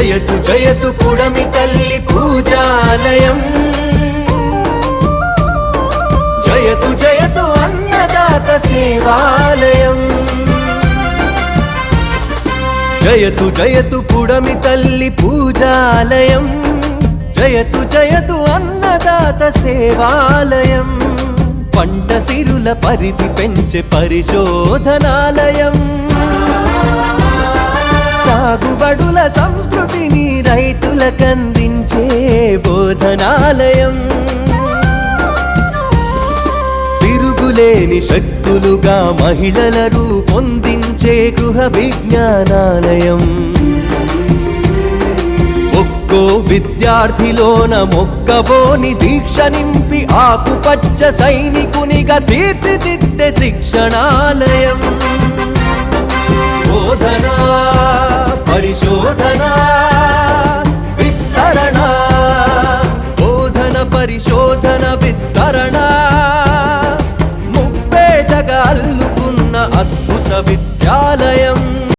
జయతు జయతు పుడమి తల్లి పూజాలయం, జయతు జయతు అన్నదాత సేవాలయం. జయతు జయతు పుడమి తల్లి పూజాలయం, జయతు జయతు అన్నదాత సేవాలయం. పంట సిరుల పరిధి పెంచే పరిశోధనాలయం, సాగుబడుల సంస్కృతిని రైతులకందించే బోధనాలయం. తిరుగులేని శక్తులుగా మహిళల రూపొందించే గృహ విజ్ఞానాలయం. ఒక్కో విద్యార్థిలోన మొక్కబోని దీక్ష నింపి ఆకుపచ్చ సైనికునిగా తీర్చిదిద్దే శిక్షణాలయం. బోధన పరిశోధన విస్తరణ, బోధన పరిశోధన విస్తరణ.